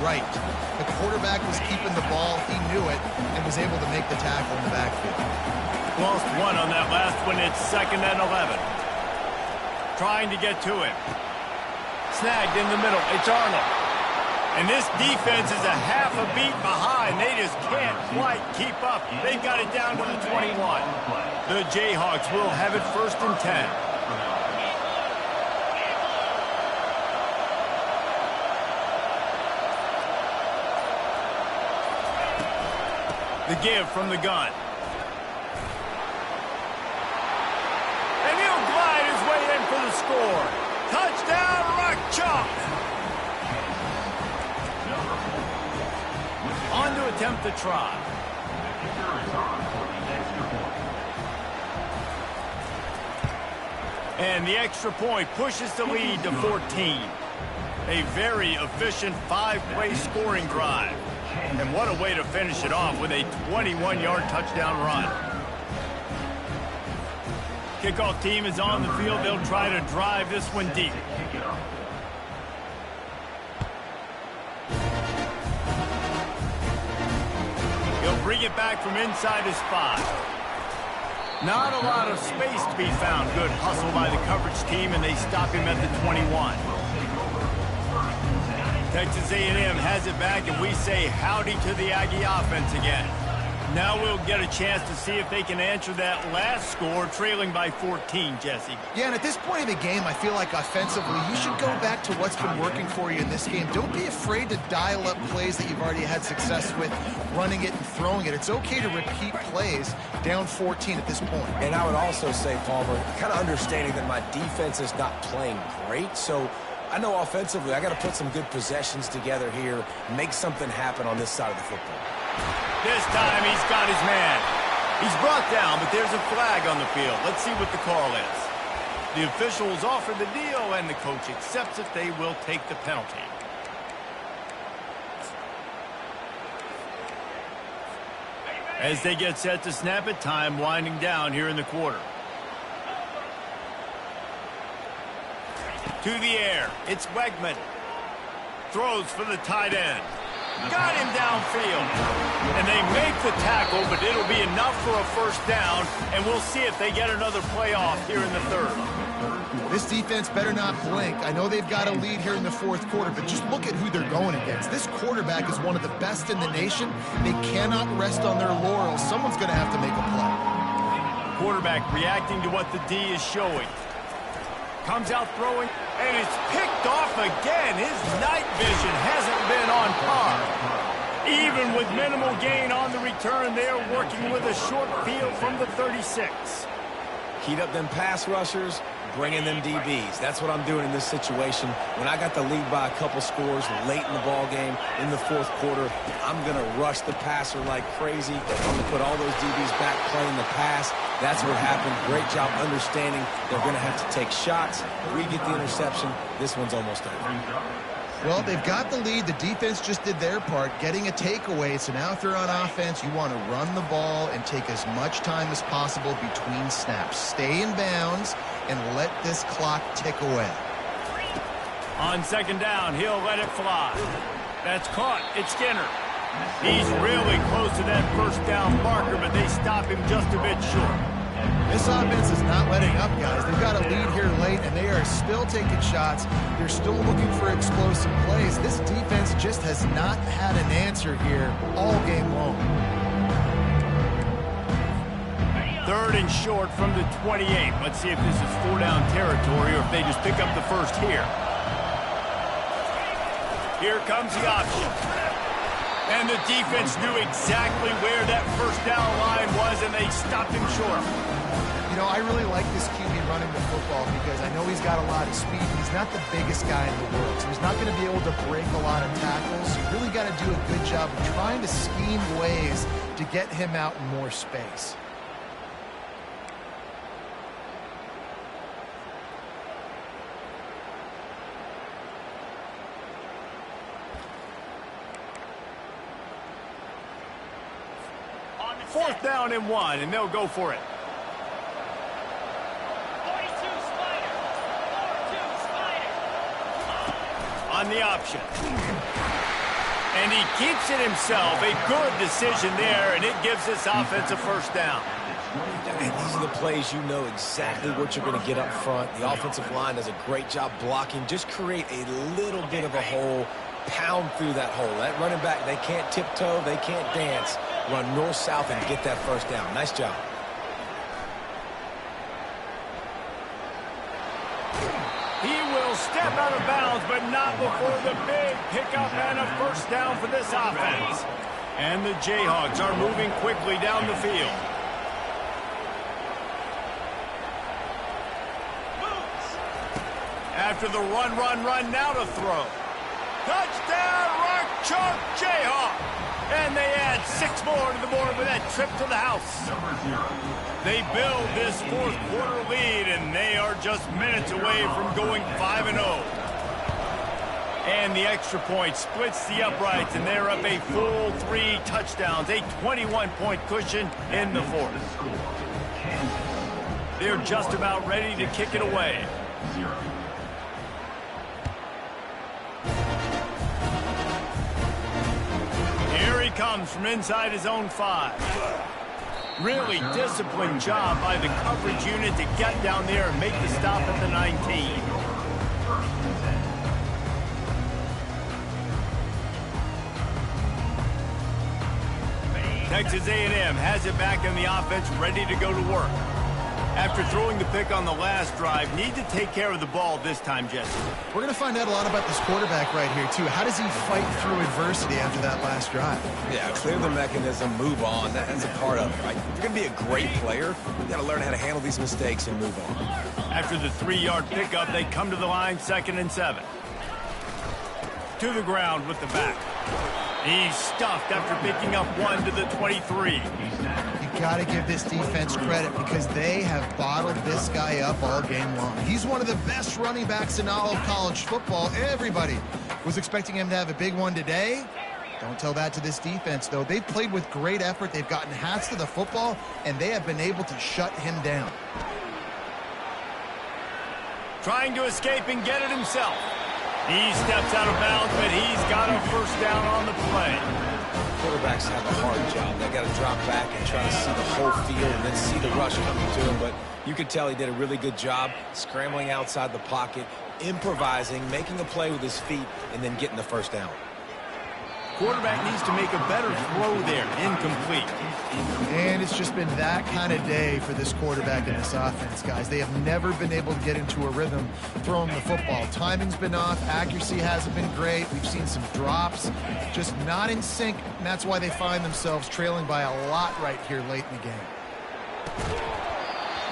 right. The quarterback was keeping the ball. He knew it and was able to make the tackle in the backfield. Lost one on that last one. It's 2nd and 11. Trying to get to it. Snagged in the middle. It's Arnold. And this defense is a half a beat behind. They just can't quite keep up. They've got it down to the 21. The Jayhawks will have it 1st and 10. The give from the gun. And he'll glide his way in for the score. Touchdown, Rock Chalk. On to attempt the try. And the extra point pushes the lead to 14. A very efficient 5-play scoring drive. And what a way to finish it off with a 21-yard touchdown run. Kickoff team is on the field. They'll try to drive this one deep. He'll bring it back from inside his 5. Not a lot of space to be found. Good hustle by the coverage team, and they stop him at the 21. Texas A&M has it back, and we say howdy to the Aggie offense again. Now we'll get a chance to see if they can answer that last score, trailing by 14, Jesse. Yeah, and at this point of the game, I feel like offensively, you should go back to what's been working for you in this game. Don't be afraid to dial up plays that you've already had success with, running it and throwing it. It's okay to repeat plays down 14 at this point. And I would also say, Palmer, kind of understanding that my defense is not playing great, so I know offensively I got to put some good possessions together here, make something happen on this side of the football. This time he's got his man. He's brought down, but there's a flag on the field. Let's see what the call is. The officials offer the deal, and the coach accepts it. They will take the penalty. As they get set to snap it, time winding down here in the quarter. To the air, it's Wegman. Throws for the tight end. Got him downfield. And they make the tackle, but it'll be enough for a 1st down, and we'll see if they get another play off here in the 3rd. This defense better not blink. I know they've got a lead here in the 4th quarter, but just look at who they're going against. This quarterback is one of the best in the nation. They cannot rest on their laurels. Someone's going to have to make a play. Quarterback reacting to what the D is showing. Comes out throwing, and it's picked off again. His night vision hasn't been on par. Even with minimal gain on the return, they're working with a short field from the 36. Heat up them pass rushers, bring in them DBs. That's what I'm doing in this situation. When I got the lead by a couple scores late in the ball game, in the 4th quarter, I'm going to rush the passer like crazy. I'm going to put all those DBs back playing the pass. That's what happened. Great job understanding they're going to have to take shots. If we get the interception, this one's almost over. Well, they've got the lead. The defense just did their part, getting a takeaway. So now if they're on offense, you want to run the ball and take as much time as possible between snaps. Stay in bounds and let this clock tick away. On 2nd down, he'll let it fly. That's caught. It's Skinner. He's really close to that 1st down marker, but they stop him just a bit short. This offense is not letting up, guys. They've got a lead here late, and they are still taking shots. They're still looking for explosive plays. This defense just has not had an answer here all game long. 3rd and short from the 28. Let's see if this is 4-down territory or if they just pick up the 1st here. Here comes the option. And the defense knew exactly where that 1st down line was, and they stopped him short. You know, I really like this QB running the football because I know he's got a lot of speed. He's not the biggest guy in the world, so he's not going to be able to break a lot of tackles. You really got to do a good job of trying to scheme ways to get him out in more space. Fourth down and 1, and they'll go for it. 42 Spider. 42 Spider. On the option. And he keeps it himself. A good decision there, and it gives this offense a first down. And these are the plays you know exactly what you're going to get up front. The offensive line does a great job blocking. Just create a little bit of a hole, pound through that hole. That running back, they can't tiptoe, they can't dance. Run north-south and get that first down. Nice job. He will step out of bounds, but not before the big pickup and a first down for this offense. And the Jayhawks are moving quickly down the field. After the run, now to throw. Touchdown, Rock Chalk Jayhawk. And they add 6 more to the board with that trip to the house. They build this fourth quarter lead, and they are just minutes away from going 5-0. And the extra point splits the uprights, and they're up a full 3 touchdowns, a 21-point cushion in the fourth. They're just about ready to kick it away. Here he comes from inside his own 5. Really disciplined job by the coverage unit to get down there and make the stop at the 19. Texas A&M has it back in the offense, ready to go to work. After throwing the pick on the last drive, need to take care of the ball this time, Jesse. We're going to find out a lot about this quarterback right here, too. How does he fight through adversity after that last drive? Yeah, clear the mechanism, move on. That's a part of it, right? If you're going to be a great player, you've got to learn how to handle these mistakes and move on. After the 3-yard pickup, they come to the line, 2nd and 7. To the ground with the back. He's stuffed after picking up 1 to the 23. You got to give this defense credit because they have bottled this guy up all game long. He's one of the best running backs in all of college football. Everybody was expecting him to have a big one today. Don't tell that to this defense, though. They've played with great effort. They've gotten hats to the football, and they have been able to shut him down. Trying to escape and get it himself. He steps out of bounds, but he's got a first down on the play. Quarterbacks have a hard job. They got to drop back and try to see the whole field and then see the rush coming to him. But you could tell he did a really good job scrambling outside the pocket, improvising, making a play with his feet, and then getting the first down. Quarterback needs to make a better throw there. Incomplete. And it's just been that kind of day for this quarterback in this offense, guys. They have never been able to get into a rhythm throwing the football. Timing's been off. Accuracy hasn't been great. We've seen some drops. Just not in sync, and that's why they find themselves trailing by a lot right here late in the game.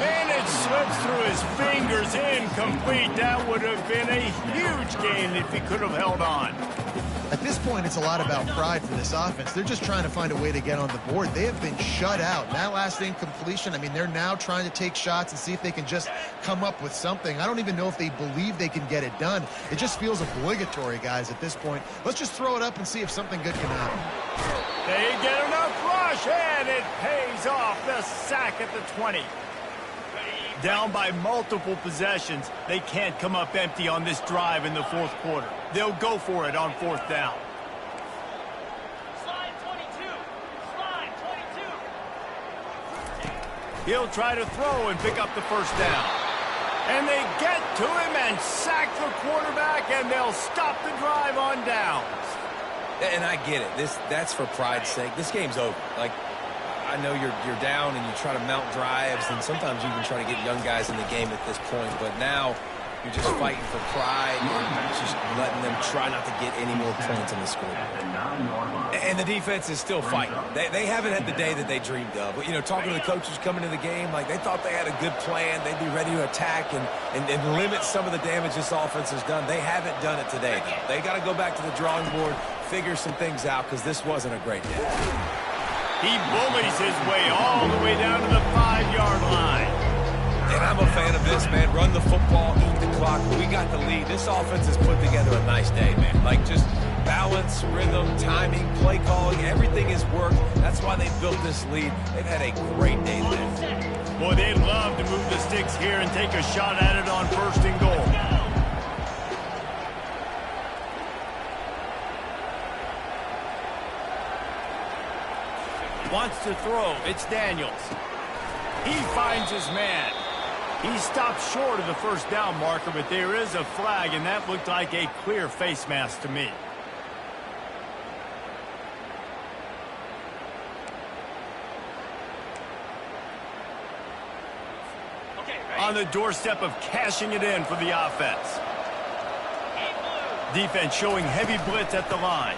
And it slips through his fingers. Incomplete. That would have been a huge game if he could have held on. At this point, it's a lot about pride for this offense. They're just trying to find a way to get on the board. They have been shut out. That last incompletion, I mean, they're now trying to take shots and see if they can just come up with something. I don't even know if they believe they can get it done. It just feels obligatory, guys, at this point. Let's just throw it up and see if something good can happen. They get enough rush, and it pays off. The sack at the 20. Down by multiple possessions, they can't come up empty on this drive in the fourth quarter. They'll go for it on 4th down. Slide 22. Slide 22. He'll try to throw and pick up the first down. And they get to him and sack the quarterback, and they'll stop the drive on downs. And I get it. That's for pride's sake. This game's over. Like, I know you're down and you try to mount drives, and sometimes you can try to get young guys in the game at this point, but now you're just fighting for pride and just letting them try not to get any more points in the scoreboard. And the defense is still fighting. They haven't had the day that they dreamed of. But, you know, talking to the coaches coming into the game, like they thought they had a good plan. They'd be ready to attack and limit some of the damage this offense has done. They haven't done it today, though. They got to go back to the drawing board, figure some things out, because this wasn't a great day. He bullies his way all the way down to the 5-yard line. And I'm a fan of this, man. Run the football, eat the clock. We got the lead. This offense has put together a nice day, man. Like, just balance, rhythm, timing, play calling, everything has worked. That's why they built this lead. They've had a great day today. Boy, they'd love to move the sticks here and take a shot at it on 1st and goal. Wants to throw. It's Daniels. He finds his man. He stopped short of the first down marker, but there is a flag, and that looked like a clear face mask to me. On the doorstep of cashing it in for the offense. Defense showing heavy blitz at the line.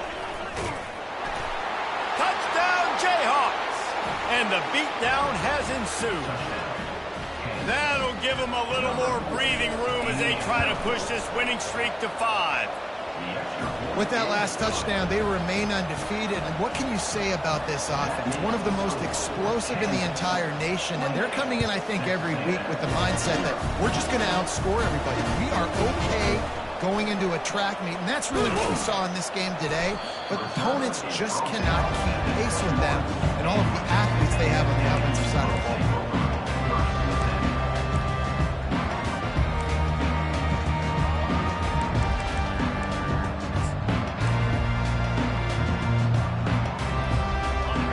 Touchdown, Jayhawks! And the beatdown has ensued. That'll give them a little more breathing room as they try to push this winning streak to 5. With that last touchdown, they remain undefeated. And what can you say about this offense? One of the most explosive in the entire nation. And they're coming in, I think, every week with the mindset that we're just going to outscore everybody. We are okay going into a track meet. And that's really what we saw in this game today. But opponents just cannot keep pace with them and all of the athletes they have on the offensive side of the ball.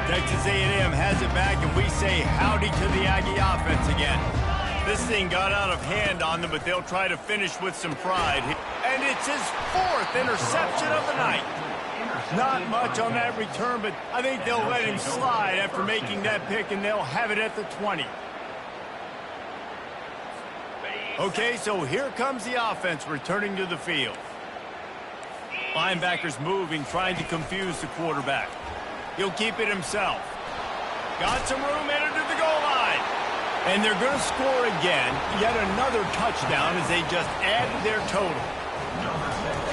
Texas A&M has it back, and we say howdy to the Aggie offense again. This thing got out of hand on them, but they'll try to finish with some pride. And it's his 4th interception of the night. Not much on that return, but I think they'll let him slide after making that pick, and they'll have it at the 20. Okay, so here comes the offense returning to the field. Linebackers moving, trying to confuse the quarterback. He'll keep it himself. Got some room, entered to the goal line. And they're going to score again. Yet another touchdown as they just added their total.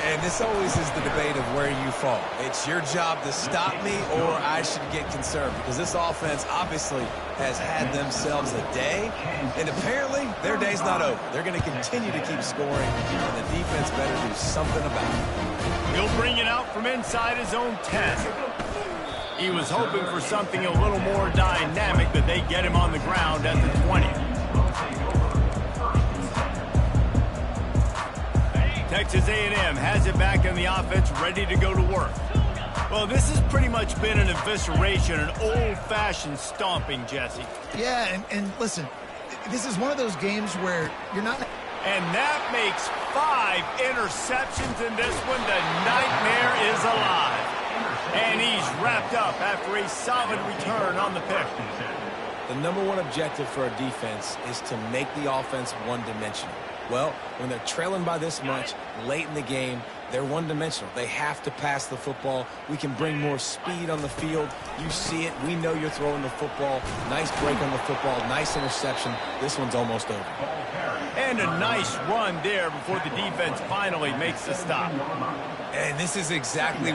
And this always is the debate of where you fall. It's your job to stop me, or I should get concerned, because this offense obviously has had themselves a day, and apparently their day's not over. They're going to continue to keep scoring, and the defense better do something about it. He'll bring it out from inside his own 10. He was hoping for something a little more dynamic, but they get him on the ground at the 20. Texas A&M has it back in the offense, ready to go to work. Well, this has pretty much been an evisceration, an old-fashioned stomping, Jesse. Yeah, and listen, this is one of those games where you're not... And that makes 5 interceptions in this one. The nightmare is alive. And he's wrapped up after a solid return on the pick. The number one objective for our defense is to make the offense one-dimensional. Well, when they're trailing by this much late in the game, they're one-dimensional. They have to pass the football. We can bring more speed on the field. You see it. We know you're throwing the football. Nice break on the football. Nice interception. This one's almost over. And a nice run there before the defense finally makes the stop. And this is exactly where